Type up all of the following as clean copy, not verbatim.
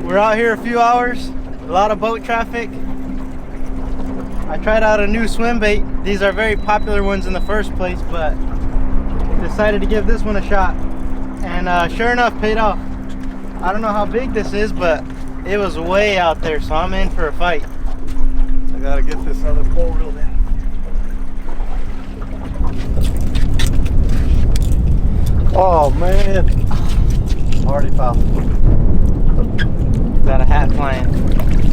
We're out here a few hours, a lot of boat traffic. I tried out a new swim bait. These are very popular ones in the first place, but decided to give this one a shot. And sure enough, paid off. I don't know how big this is, but it was way out there, so I'm in for a fight. I gotta get this other pole reeled in. Oh man, already fouled. Got a hat flying.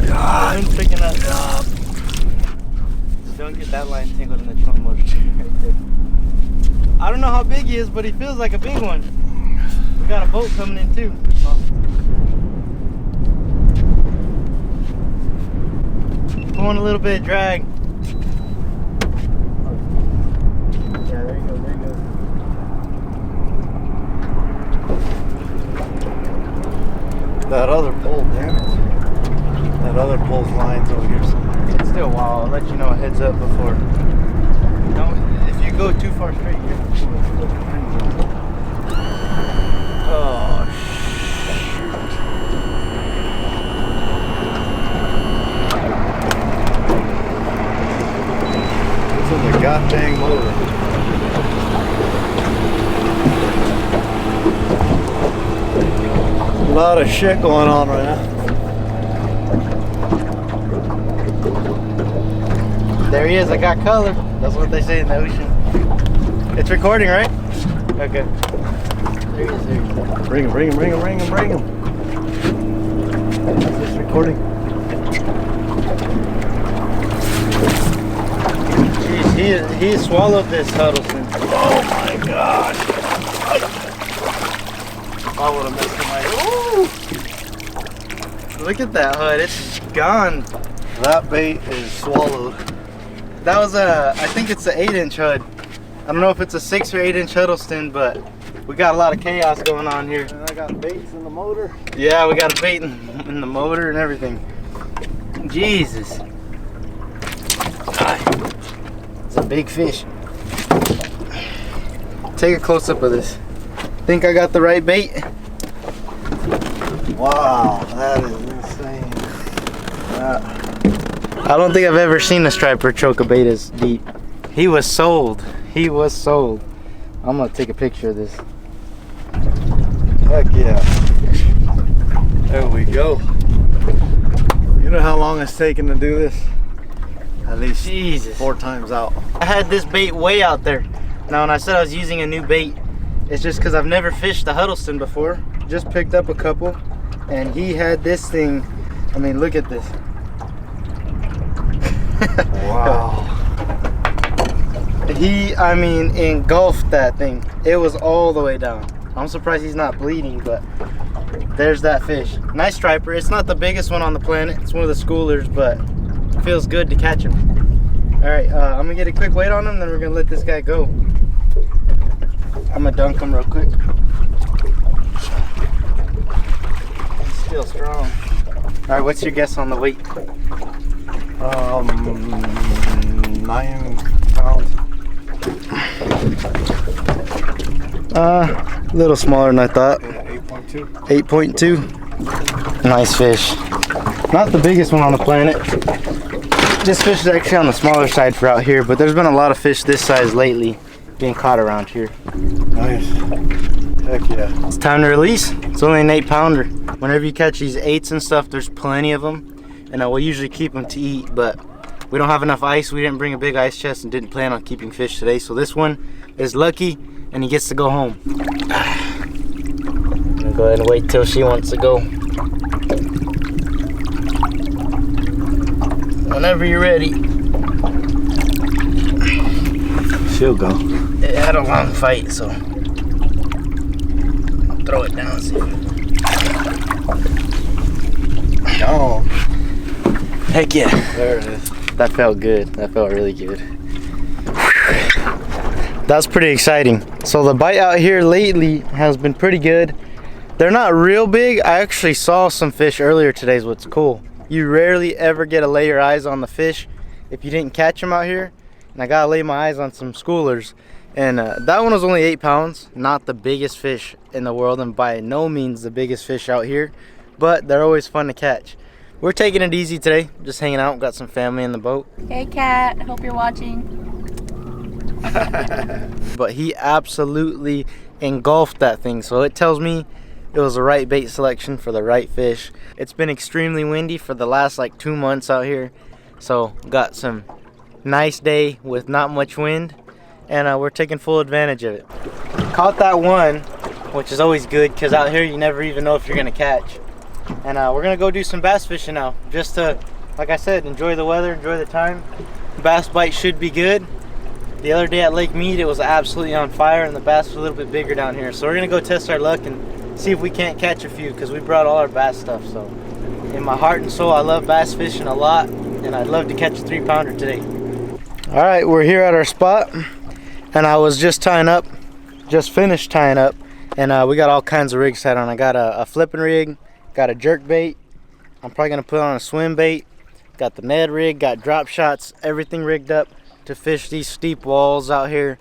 God, I'm picking up. Don't get that line tangled in the trolling motor right there. I don't know how big he is, but he feels like a big one. We got a boat coming in too. Pulling a little bit of drag. Yeah, there you go, there you go. that other pole, damn it. That other pole's line's over here somewhere. It's still wild. I'll let you know a heads up before. Don't, if you go too far straight, you're oh shoot. It's in the goddamn motor. A lot of shit going on right now. There he is. I got color. That's what they say in the ocean. It's recording, right? Okay. There he is. There he is. Bring him, bring him, bring him, bring him, bring him. Is this recording? Jeez, he swallowed this Huddleston. Oh my gosh. I would have messed with my. Look at that hood. It's gone. That bait is swallowed. That was I think it's an 8-inch hood. I don't know if it's a 6 or 8-inch Huddleston, but we got a lot of chaos going on here. And I got baits in the motor. Yeah, we got a bait in the motor and everything. Jesus. It's a big fish. Take a close up of this. Think I got the right bait? Wow, that is insane. I don't think I've ever seen a striper choke a bait as deep. He was sold. He was sold. I'm gonna take a picture of this. Heck yeah. There we go. You know how long it's taken to do this? At least Jesus. 4 times out. I had this bait way out there. Now when I said I was using a new bait, it's just because I've never fished the Huddleston before. Just picked up a couple, and he had this thing. I mean, look at this. Wow. I mean, engulfed that thing. It was all the way down. I'm surprised he's not bleeding, but there's that fish. Nice striper. It's not the biggest one on the planet. It's one of the schoolers, but it feels good to catch him. All right, I'm gonna get a quick weight on him, then we're gonna let this guy go. I'm gonna dunk him real quick. He's still strong. All right, what's your guess on the weight? 9 pounds. A little smaller than I thought. 8.2. 8.2. Nice fish. Not the biggest one on the planet. This fish is actually on the smaller side for out here, but there's been a lot of fish this size lately being caught around here. Nice. Heck yeah. It's time to release. It's only an 8-pounder. Whenever you catch these 8s and stuff, there's plenty of them. And we'll usually keep them to eat, but we don't have enough ice. We didn't bring a big ice chest and didn't plan on keeping fish today. So this one is lucky and he gets to go home. I'm gonna go ahead and wait till she wants to go. Whenever you're ready. She'll go. It had a long fight, so I'll throw it down. See. Oh. Heck yeah. There it is. That felt good. That felt really good. That's pretty exciting. So the bite out here lately has been pretty good. They're not real big. I actually saw some fish earlier today is what's cool. You rarely ever get to lay your eyes on the fish if you didn't catch them out here. And I gotta lay my eyes on some schoolers. And that one was only 8 pounds. Not the biggest fish in the world and by no means the biggest fish out here. but they're always fun to catch. We're taking it easy today, just hanging out. Got some family in the boat. Hey Kat, hope you're watching. But he absolutely engulfed that thing, so it tells me it was the right bait selection for the right fish. It's been extremely windy for the last like 2 months out here, so got some nice day with not much wind, and we're taking full advantage of it. Caught that one, which is always good because out here you never even know if you're gonna catch. And we're gonna go do some bass fishing now, just to, like I said, enjoy the weather, enjoy the time. Bass bite should be good. The other day at Lake Mead, it was absolutely on fire, and the bass was a little bit bigger down here. So we're gonna go test our luck and see if we can't catch a few, because we brought all our bass stuff. So in my heart and soul, I love bass fishing a lot, and I'd love to catch a 3-pounder today. All right, we're here at our spot, and I was just tying up, just finished tying up, and we got all kinds of rigs set on. I got a flipping rig, got a jerk bait. I'm probably gonna put on a swim bait. Got the Ned rig, got drop shots, everything rigged up to fish these steep walls out here,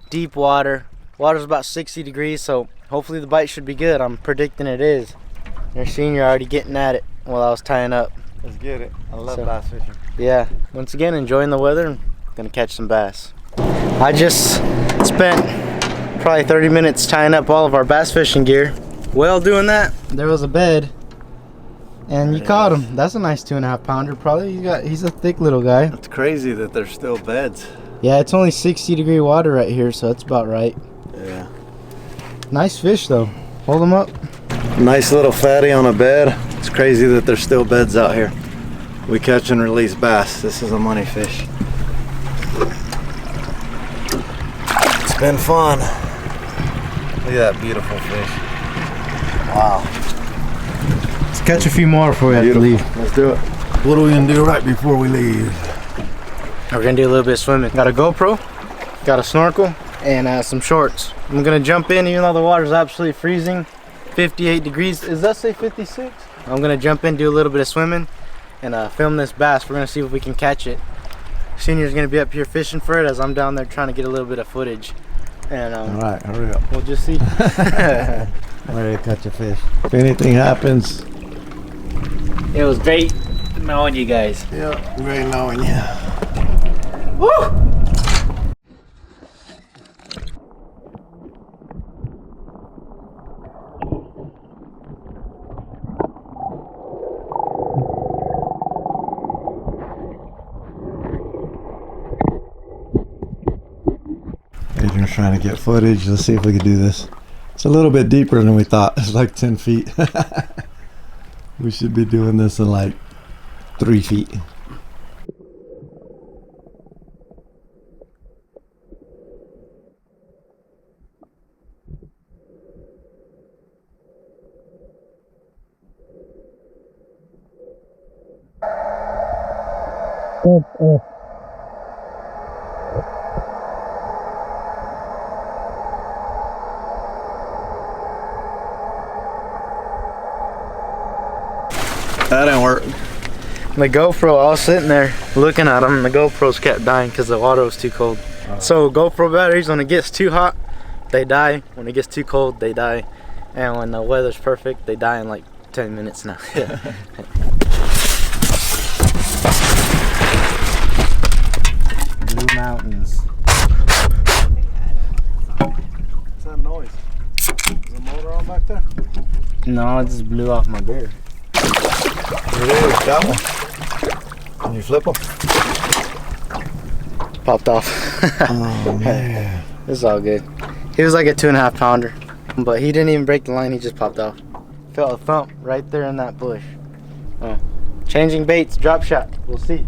deep water. Water's about 60 degrees, so hopefully the bite should be good. I'm predicting it is. You're seeing you're already getting at it while I was tying up. Let's get it. I love bass fishing. Yeah, once again, enjoying the weather and gonna catch some bass. I just spent probably 30 minutes tying up all of our bass fishing gear. Well, doing that, there was a bed, and you caught him. That's a nice 2.5 pounder probably. He's a thick little guy. It's crazy that there's still beds. Yeah, it's only 60-degree water right here, so that's about right. Yeah. Nice fish though. Hold him up. Nice little fatty on a bed. It's crazy that there's still beds out here. We catch and release bass. This is a money fish. It's been fun. Look at that beautiful fish. Wow. Let's catch a few more before we have to leave. Let's do it. What are we gonna do right before we leave? We're gonna do a little bit of swimming. Got a GoPro, got a snorkel, and some shorts. I'm gonna jump in even though the water's absolutely freezing. 58 degrees. Does that say 56? I'm gonna jump in, do a little bit of swimming, and film this bass. We're gonna see if we can catch it. Senior's gonna be up here fishing for it as I'm down there trying to get a little bit of footage. And all right, hurry up. We'll just see. I'm ready to catch a fish. If anything happens, it was great knowing you guys. Yeah, great knowing you. Woo! Adrian's trying to get footage. Let's see if we can do this. It's a little bit deeper than we thought. It's like 10 feet. We should be doing this in like 3 feet. That didn't work. The GoPro, I was sitting there looking at them, and the GoPros kept dying because the water was too cold. So GoPro batteries, when it gets too hot, they die. When it gets too cold, they die. And when the weather's perfect, they die in like 10 minutes now. Blue Mountains. What's that noise? Is the motor on back there? No, it just blew off my beer. It is, that one. Can you flip them? Popped off. Oh man. It's all good. He was like a 2.5 pounder, but he didn't even break the line, he just popped off. Felt a thump right there in that bush. Oh. Changing baits, drop shot, we'll see.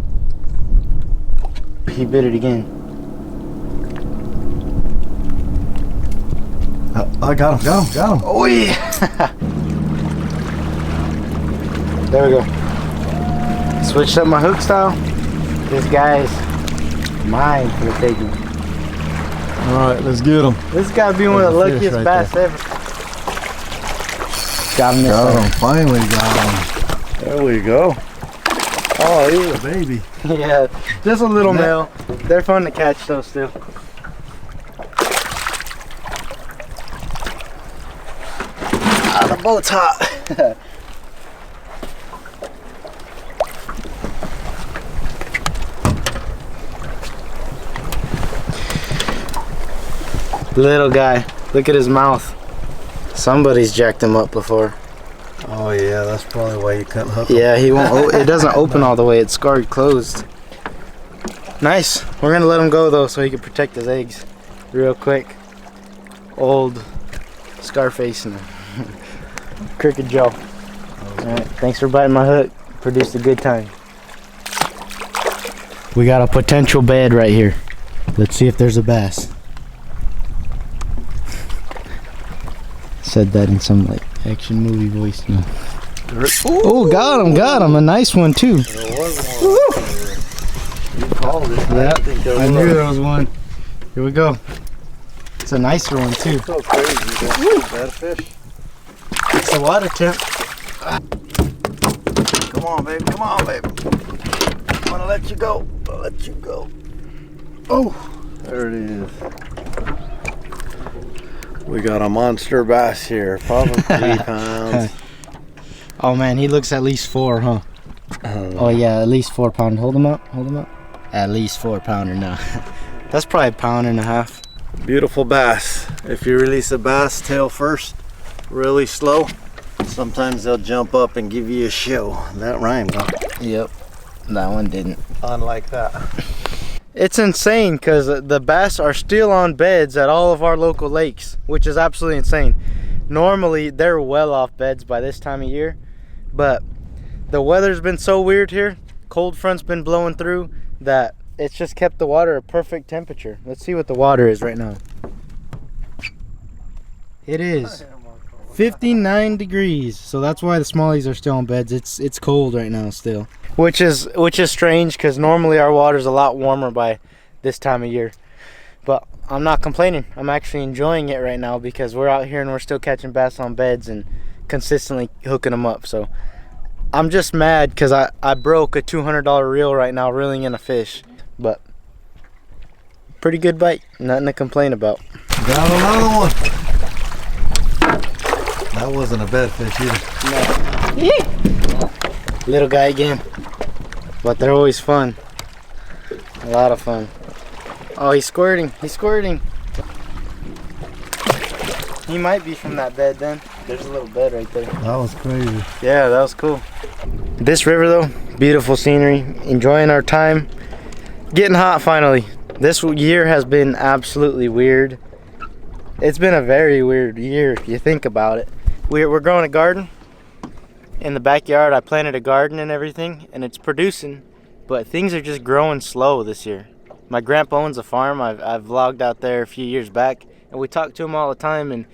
He bit it again. I got him. Oh yeah! There we go. Switched up my hook style. This guy's mine for the taking. All right, let's get him. This gotta be one of the luckiest right bass there. ever. Got him this time. Finally got him. There we go. Oh, he's a baby. Yeah, just a little male. They're fun to catch though still. Ah, the boat's hot. Little guy. Look at his mouth. Somebody's jacked him up before. Oh yeah, that's probably why you couldn't hook him. Yeah, he won't. It doesn't open all the way. It's scarred closed. Nice. We're gonna let him go though, so he can protect his eggs, real quick. Old Scarface and Crooked Joe. All right. Thanks for biting my hook. Produced a good time. We got a potential bed right here. Let's see if there's a bass. Said that in some like action movie voice. No. Oh, got him, a nice one too. There was one. You called it. Yeah, I knew there was one. Here we go. It's a nicer one too. So crazy, that fish. It's the water temp. Come on, baby. Come on, baby. I'm gonna let you go. I'll let you go. Oh, there it is. We got a monster bass here, probably 3 pounds. Oh man, he looks at least 4, huh? Oh yeah, at least 4 pound. Hold him up, hold him up. At least 4 pounder now. That's probably 1.5 pounds. Beautiful bass. If you release a bass tail first, really slow, sometimes they'll jump up and give you a show. That rhymed, huh? Yep, that one didn't. Unlike that. It's insane because the bass are still on beds at all of our local lakes, which is absolutely insane. Normally they're well off beds by this time of year, but the weather's been so weird here. Cold front's been blowing through that it's just kept the water a perfect temperature. Let's see what the water is right now. It is 59 degrees, so that's why the smallies are still on beds. It's cold right now still, which is strange because normally our water's a lot warmer by this time of year. But I'm not complaining. I'm actually enjoying it right now because we're out here and we're still catching bass on beds and consistently hooking them up. So I'm just mad because I broke a $200 reel right now reeling in a fish, but pretty good bite. Nothing to complain about. Got another one. That wasn't a bed fish either. No. Little guy again, but they're always fun. A lot of fun. Oh, he's squirting. He's squirting. He might be from that bed then. There's a little bed right there. That was crazy. Yeah, that was cool. This river though, beautiful scenery. Enjoying our time. Getting hot finally. This year has been absolutely weird. It's been a very weird year if you think about it. We're growing a garden in the backyard. I planted a garden and everything, and it's producing, but things are just growing slow this year. My grandpa owns a farm. I've vlogged out there a few years back, and we talk to him all the time, and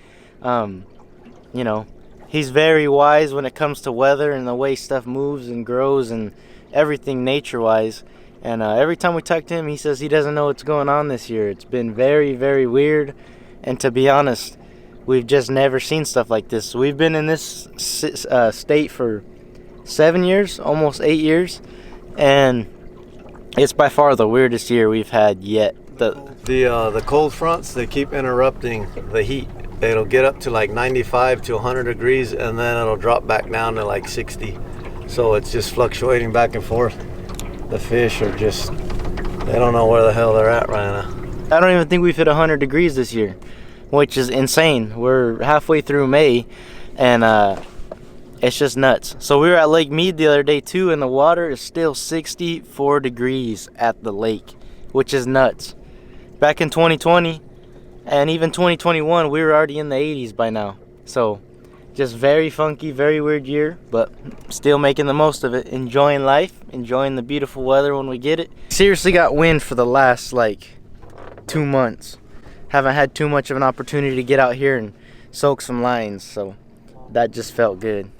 you know, he's very wise when it comes to weather and the way stuff moves and grows and everything nature-wise. And every time we talk to him, he says he doesn't know what's going on this year. It's been very, very weird, and to be honest, we've just never seen stuff like this. So we've been in this state for 7 years, almost 8 years, and it's by far the weirdest year we've had yet. The cold fronts, they keep interrupting the heat. It'll get up to like 95 to 100 degrees, and then it'll drop back down to like 60. So it's just fluctuating back and forth. The fish are just, they don't know where the hell they're at right now. I don't even think we've hit 100 degrees this year, which is insane. We're halfway through May, and it's just nuts. So we were at Lake Mead the other day too, and the water is still 64 degrees at the lake, which is nuts. Back in 2020 and even 2021, we were already in the 80s by now. So just very funky, very weird year, but still making the most of it, enjoying life, enjoying the beautiful weather when we get it. Seriously got wind for the last like 2 months. Haven't had too much of an opportunity to get out here and soak some lines, so that just felt good.